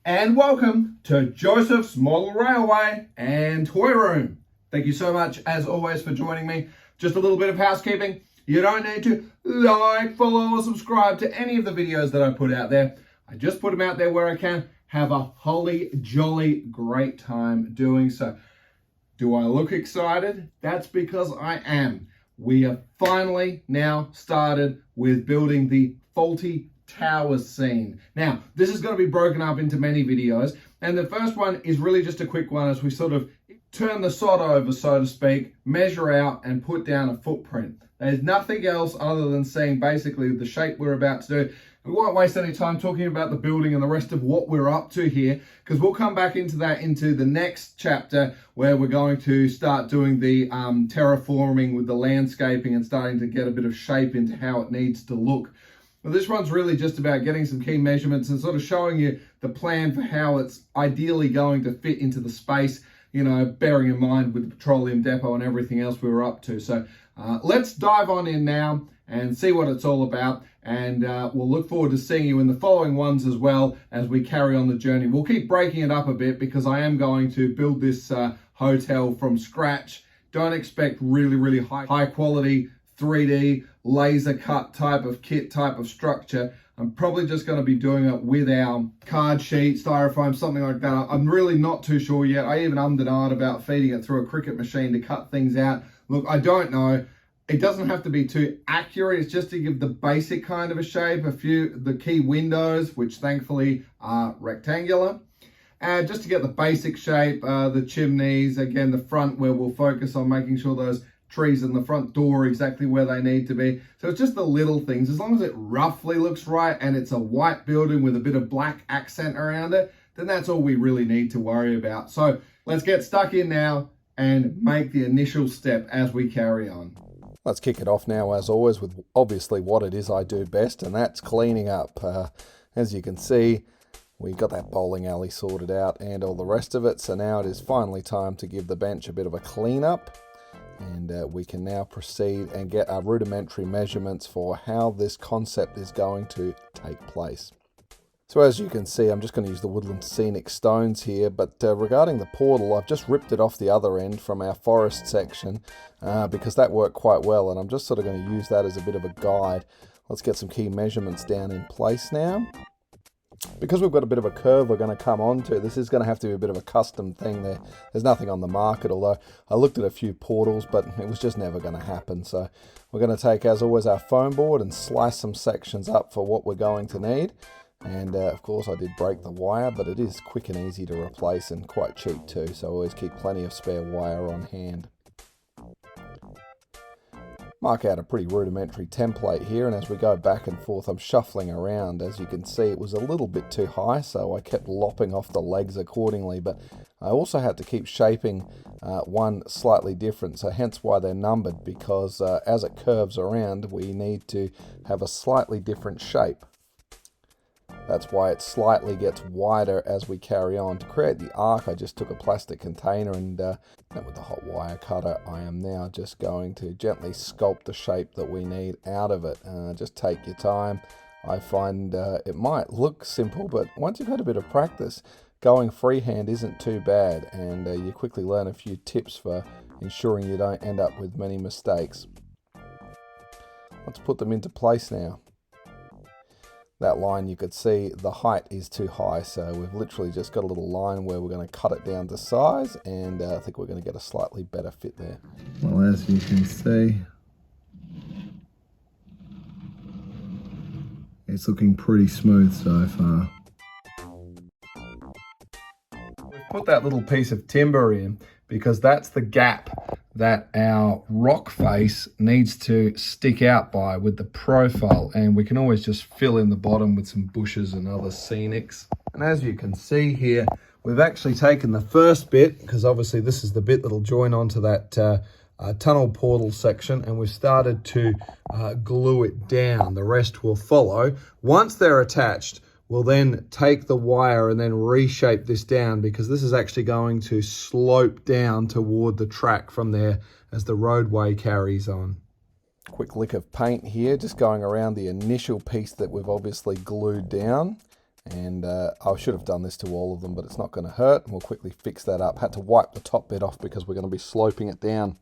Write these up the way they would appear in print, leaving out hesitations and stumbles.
and welcome to Josef's Model Railway and Toy Room. Thank you so much, as always, for joining me. Just a little bit of housekeeping. You don't need to like, follow, or subscribe to any of the videos that I put out there. I just put them out there where I can. Have a holly jolly great time doing so. Do I look excited? That's because I am. We have finally now started with building the Fawlty Towers scene. Now, this is going to be broken up into many videos, and the first one is really just a quick one as we sort of turn the sod over, so to speak, measure out and put down a footprint. There's nothing else other than seeing basically the shape we're about to do. We won't waste any time talking about the building and the rest of what we're up to here, because we'll come back into that into the next chapter where we're going to start doing the terraforming with the landscaping and starting to get a bit of shape into how it needs to look. Well, this one's really just about getting some key measurements and sort of showing you the plan for how it's ideally going to fit into the space, you know, bearing in mind with the Petroleum depot and everything else we were up to. So let's dive on in now and see what it's all about. And we'll look forward to seeing you in the following ones as well as we carry on the journey. We'll keep breaking it up a bit because I am going to build this hotel from scratch. Don't expect really high quality 3D laser cut type of kit, type of structure. I'm probably just going to be doing it with our card sheet, styrofoam, something like that. I'm really not too sure yet. I even ummed and ahed about feeding it through a Cricut machine to cut things out. Look, I don't know. It doesn't have to be too accurate. It's just to give the basic kind of a shape. The key windows, which thankfully are rectangular. And just to get the basic shape, the chimneys, again, the front where we'll focus on making sure those trees in the front door are exactly where they need to be. So it's just the little things. As long as it roughly looks right and it's a white building with a bit of black accent around it, then that's all we really need to worry about. So let's get stuck in now and make the initial step as we carry on. Let's kick it off now, as always, with obviously what it is I do best, and that's cleaning up. As you can see, we got that bowling alley sorted out and all the rest of it. So now it is finally time to give the bench a bit of a clean up. And we can now proceed and get our rudimentary measurements for how this concept is going to take place. So as you can see, I'm just going to use the woodland scenic stones here, but regarding the portal, I've just ripped it off the other end from our forest section because that worked quite well, and I'm just sort of going to use that as a bit of a guide. Let's get some key measurements down in place now. Because we've got a bit of a curve we're going to come onto, this is going to have to be a bit of a custom thing there. There's nothing on the market, although I looked at a few portals, but it was just never going to happen. So we're going to take, as always, our foam board and slice some sections up for what we're going to need. And of course I did break the wire, but it is quick and easy to replace and quite cheap too, so always keep plenty of spare wire on hand. Mark out a pretty rudimentary template here, and as we go back and forth I'm shuffling around. As you can see, it was a little bit too high, so I kept lopping off the legs accordingly, but I also had to keep shaping one slightly different, so hence why they're numbered, because as it curves around we need to have a slightly different shape. That's why it slightly gets wider as we carry on. To create the arc, I just took a plastic container and with the hot wire cutter, I am now just going to gently sculpt the shape that we need out of it. Just take your time. I find it might look simple, but once you've had a bit of practice, going freehand isn't too bad, and you quickly learn a few tips for ensuring you don't end up with many mistakes. Let's put them into place now. That line, you could see the height is too high, so we've literally just got a little line where we're going to cut it down to size, and I think we're going to get a slightly better fit there. Well, as you can see, it's looking pretty smooth so far. We've put that little piece of timber in because that's the gap that our rock face needs to stick out by with the profile, and we can always just fill in the bottom with some bushes and other scenics. And as you can see here, we've actually taken the first bit, because obviously this is the bit that'll join onto that tunnel portal section, and we've started to glue it down. The rest will follow. Once they're attached, we'll then take the wire and then reshape this down, because this is actually going to slope down toward the track from there as the roadway carries on. Quick lick of paint here, just going around the initial piece that we've obviously glued down. And I should have done this to all of them, but it's not going to hurt. And we'll quickly fix that up. Had to wipe the top bit off because we're going to be sloping it down.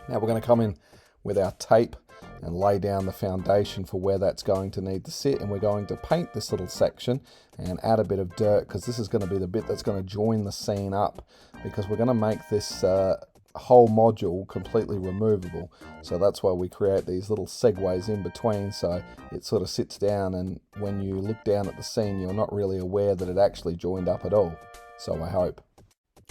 Now we're going to come in with our tape and lay down the foundation for where that's going to need to sit. And we're going to paint this little section and add a bit of dirt, because this is going to be the bit that's going to join the scene up, because we're going to make this whole module completely removable. So that's why we create these little segues in between, so it sort of sits down, and when you look down at the scene you're not really aware that it actually joined up at all. So I hope.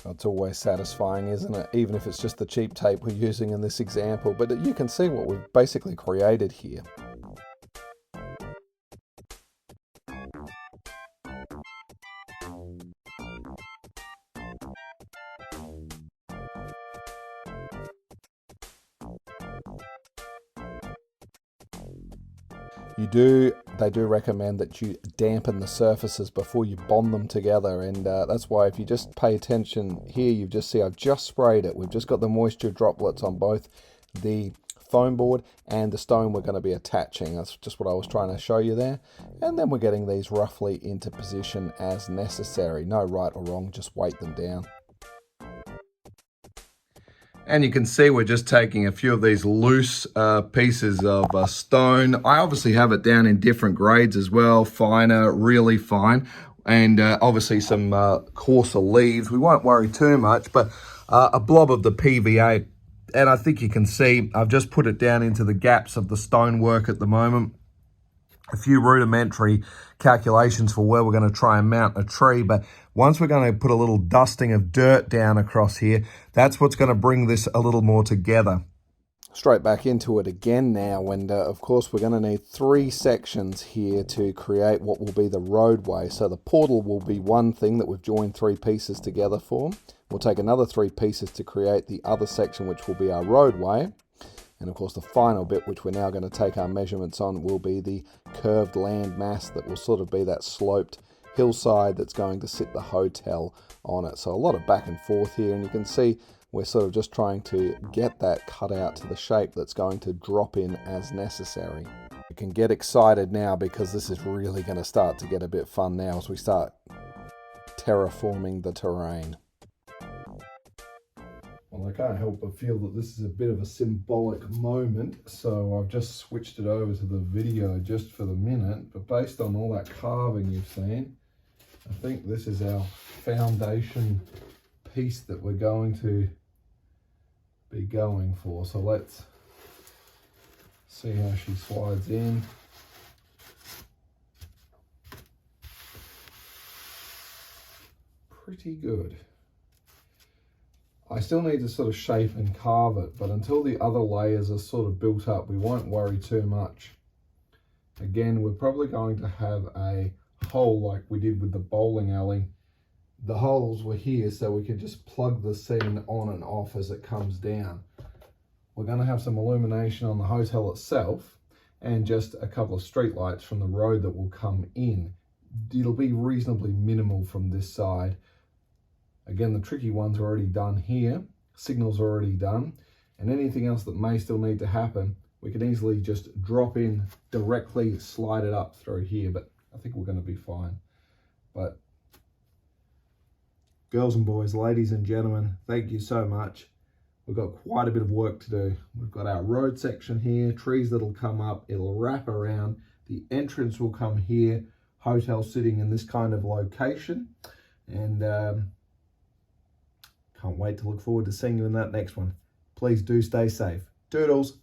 It's always satisfying, isn't it? Even if it's just the cheap tape we're using in this example, but you can see what we've basically created here. They do recommend that you dampen the surfaces before you bond them together, and that's why if you just pay attention here, you just see I've just sprayed it. We've just got the moisture droplets on both the foam board and the stone we're going to be attaching. That's just what I was trying to show you there. And then we're getting these roughly into position as necessary. No right or wrong, just weight them down. And you can see we're just taking a few of these loose pieces of stone. I obviously have it down in different grades as well, finer, really fine, and obviously some coarser leaves. We won't worry too much, but a blob of the PVA. And I think you can see I've just put it down into the gaps of the stonework at the moment. A few rudimentary calculations for where we're going to try and mount a tree, but once we're going to put a little dusting of dirt down across here, that's what's going to bring this a little more together. Straight back into it again now, and of course we're going to need 3 sections here to create what will be the roadway. So the portal will be one thing that we've joined 3 pieces together for. We'll take another 3 pieces to create the other section, which will be our roadway. And of course the final bit, which we're now going to take our measurements on, will be the curved land mass that will sort of be that sloped hillside that's going to sit the hotel on it. So a lot of back and forth here, and you can see we're sort of just trying to get that cut out to the shape that's going to drop in as necessary. You can get excited now, because this is really going to start to get a bit fun now as we start terraforming the terrain. Well, I can't help but feel that this is a bit of a symbolic moment, so I've just switched it over to the video just for the minute. But based on all that carving you've seen, I think this is our foundation piece that we're going to be going for. So let's see how she slides in. Pretty good. I still need to sort of shape and carve it, but until the other layers are sort of built up, we won't worry too much. Again, we're probably going to have a hole like we did with the bowling alley. The holes were here so we could just plug the scene on and off as it comes down. We're going to have some illumination on the hotel itself and just a couple of street lights from the road that will come in. It'll be reasonably minimal from this side. Again, the tricky ones are already done here, signals are already done, and anything else that may still need to happen, we can easily just drop in directly, slide it up through here, but I think we're going to be fine. But girls and boys, ladies and gentlemen, thank you so much. We've got quite a bit of work to do. We've got our road section here, trees that'll come up, it'll wrap around, the entrance will come here, hotel sitting in this kind of location, and can't wait to look forward to seeing you in that next one. Please do stay safe. Toodles.